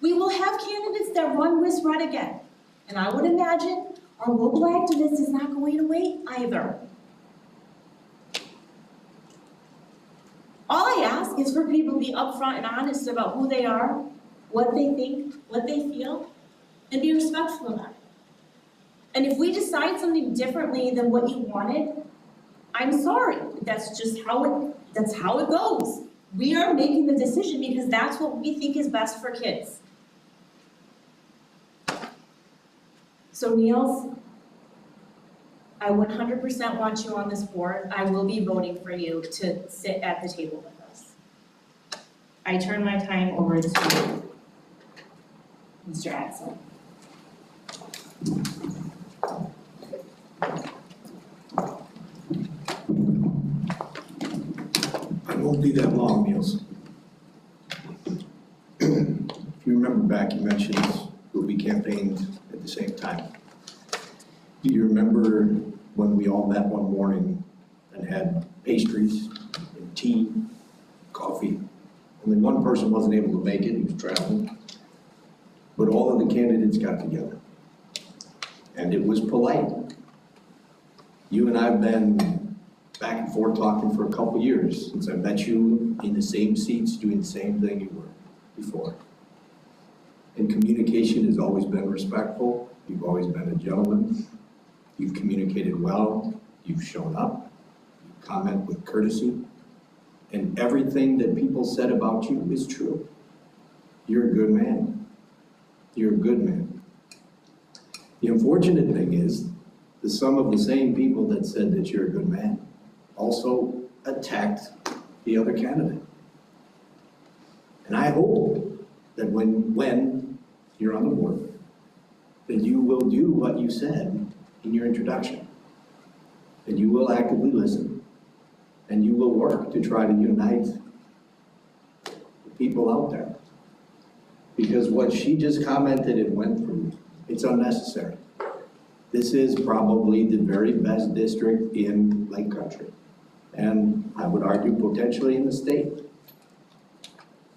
We will have candidates that run WISRED again. And I would imagine our local activist is not going away either. All I ask is for people to be upfront and honest about who they are, what they think, what they feel, and be respectful about it. And if we decide something differently than what you wanted, I'm sorry. That's just how it goes. We are making the decision because that's what we think is best for kids. So Niels, I 100% want you on this board. I will be voting for you to sit at the table with us. I turn my time over to Mr. Axel. I won't be that long, Niels. If you remember back, you mentioned that we campaigned at the same time. Do you remember when we all met one morning and had pastries and tea, coffee? Only one person wasn't able to make it, he was traveling. But all of the candidates got together. And it was polite. You and I have been back and forth talking for a couple years since I met you in the same seats doing the same thing you were before. And communication has always been respectful. You've always been a gentleman. You've communicated well. You've shown up. You comment with courtesy. And everything that people said about you is true. You're a good man. You're a good man. The unfortunate thing is that some of the same people that said that you're a good man also attacked the other candidate. And I hope that when you're on the board, that you will do what you said in your introduction, that you will actively listen, and you will work to try to unite the people out there. Because what she just commented and went through, it's unnecessary. This is probably the very best district in Lake Country, and I would argue potentially in the state.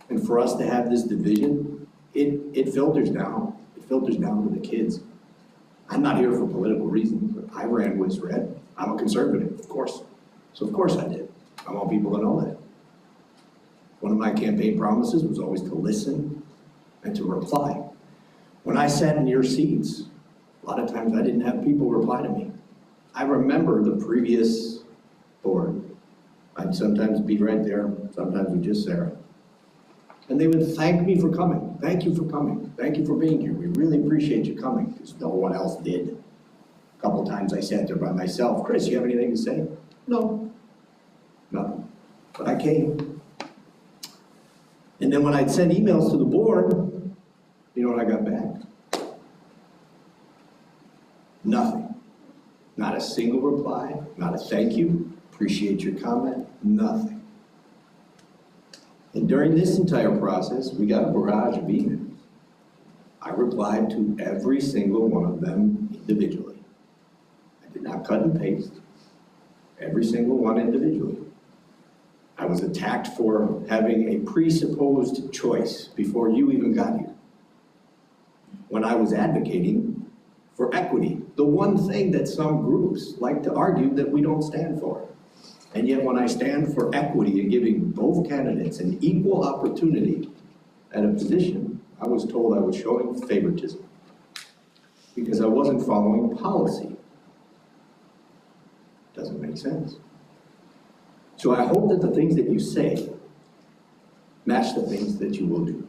And for us to have this division, it filters down. It filters down to the kids. I'm not here for political reasons, but I ran with red. I'm a conservative, of course. So of course I did. I want people to know that. One of my campaign promises was always to listen and to reply. When I sat in your seats, a lot of times I didn't have people reply to me. I remember the previous board. I'd sometimes be right there, sometimes with just Sarah. And they would thank me for coming. Thank you for coming. Thank you for being here. We really appreciate you coming, because no one else did. A couple times I sat there by myself. Chris, you have anything to say? No. Nothing. But I came. And then when I'd send emails to the board, you know what I got back? Nothing. Not a single reply, not a thank you, appreciate your comment, nothing. And during this entire process, we got a barrage of emails. I replied to every single one of them individually. I did not cut and paste. Every single one individually. I was attacked for having a presupposed choice before you even got here. When I was advocating for equity, the one thing that some groups like to argue that we don't stand for. And yet when I stand for equity and giving both candidates an equal opportunity at a position, I was told I was showing favoritism because I wasn't following policy. Doesn't make sense. So I hope that the things that you say match the things that you will do.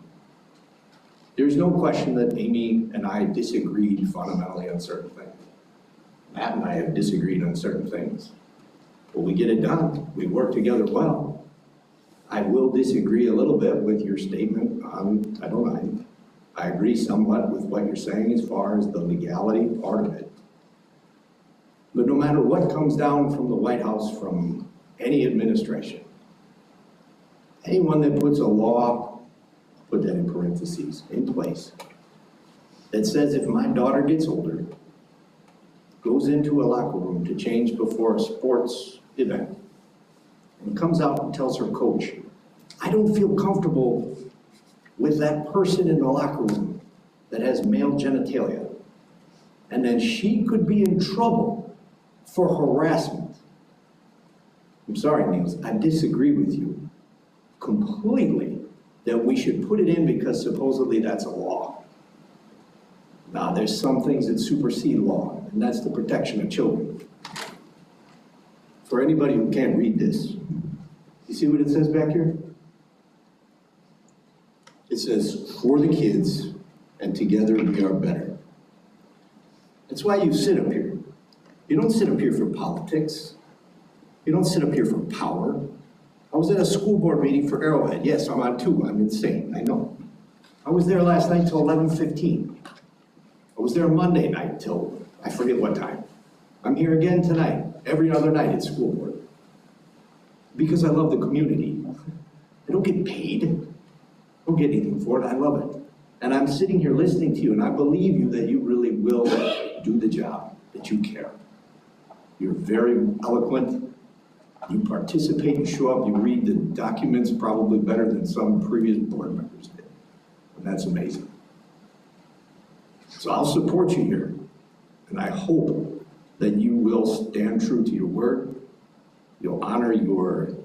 There's no question that Amy and I disagreed fundamentally on certain things. Matt and I have disagreed on certain things. But we get it done. We work together well. I will disagree a little bit with your statement on Title IX. I agree somewhat with what you're saying as far as the legality part of it. But no matter what comes down from the White House, from any administration, anyone that puts a law, put that in parentheses, in place, that says if my daughter gets older, goes into a locker room to change before a sports event, and comes out and tells her coach, I don't feel comfortable with that person in the locker room that has male genitalia, and then she could be in trouble for harassment. I'm sorry, Niels, I disagree with you completely that we should put it in because supposedly that's a law. Now, there's some things that supersede law, and that's the protection of children. For anybody who can't read this, you see what it says back here? It says, for the kids, and together we are better. That's why you sit up here. You don't sit up here for politics. You don't sit up here for power. I was at a school board meeting for Arrowhead. Yes, I'm on too. I'm insane, I know. I was there last night till 11:15. I was there Monday night till, I forget what time. I'm here again tonight, every other night at school board. Because I love the community. I don't get paid. I don't get anything for it, I love it. And I'm sitting here listening to you, and I believe you that you really will do the job, that you care. You're very eloquent. You participate, you show up, you read the documents probably better than some previous board members did. And that's amazing. So I'll support you here. And I hope that you will stand true to your word. You'll honor your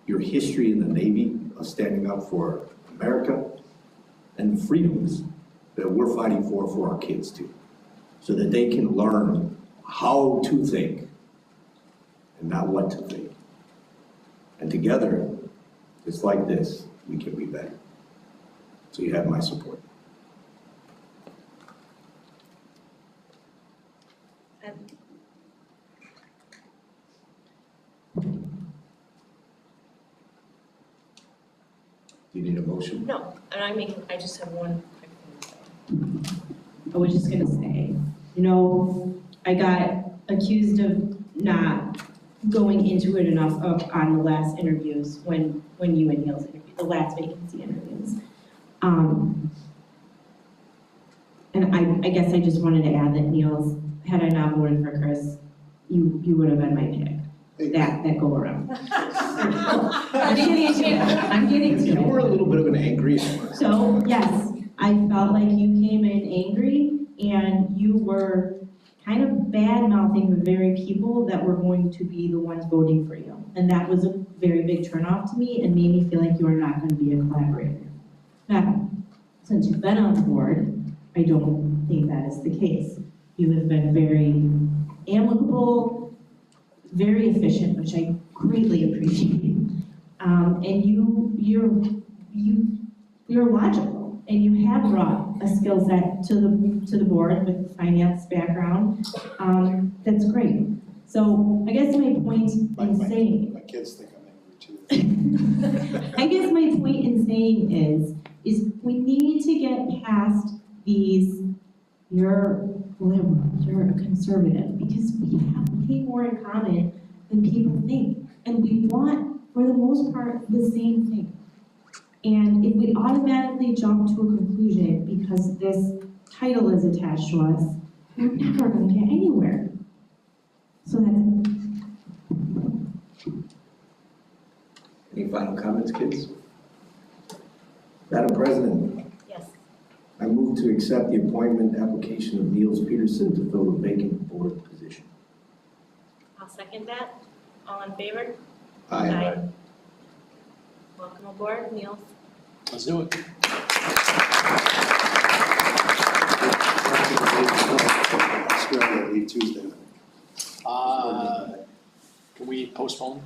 history in the Navy of standing up for America and the freedoms that we're fighting for our kids too. So that they can learn how to think and not what to think. And together, just like this, we can be better. So you have my support. Do you need a motion? No, and I just have one quick thing to say. I was just gonna say, I got accused of not going into it enough on the last interviews when you and Neil's interviewed, the last vacancy interviews. And I guess I just wanted to add that Neil's, had I not voted for Chris, you would have been my pick. That go around. I'm getting to it. You were a little bit of an angry. So, yes, I felt like you came in angry and you were kind of bad-mouthing the very people that were going to be the ones voting for you. And that was a very big turnoff to me and made me feel like you are not going to be a collaborator. Now, since you've been on the board, I don't think that is the case. You have been very amicable, very efficient, which I greatly appreciate. And you're logical, and you have brought a skill set to the board with finance background. That's great. So I guess my point in saying. My kids think I'm angry too. I guess my point in saying is we need to get past these, you're liberal, you're a conservative, because we have way more in common than people think. And we want, for the most part, the same thing. And if we automatically jump to a conclusion because this title is attached to us, we're never going to get anywhere. So that's it. Any final comments, kids? Madam President, Yes. I move to accept the appointment application of Niels Peterson to fill the vacant board position. I'll second that. All in favor? Aye. Welcome aboard, Niels. Let's do it. Australia, leave Tuesday. Can we postpone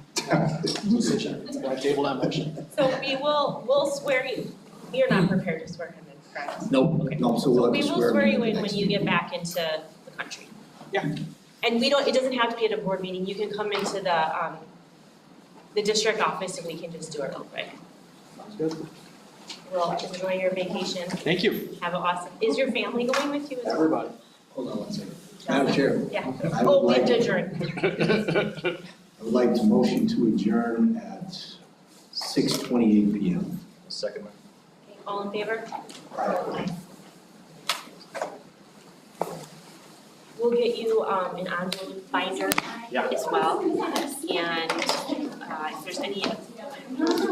decision? Can I table that motion? So we'll swear you, you're not prepared to swear him in, correct? Nope, Okay. no, so we'll have We to will swear swear him you in in next when you week. get back into the country. Yeah. And it doesn't have to be at a board meeting, you can come into the district office and we can just do it real quick. Sounds good. Well, enjoy your vacation, Thank you, have it awesome. Is your family going with you as well? everybody. Hold on one second. Madam Chair. Yeah. I Oh, would we have like, to adjourn. I would like to motion to adjourn at 6:28 p.m. Second. Okay, all in favor? Aye. We'll get you an envelope binder Yeah. as well. And if there's any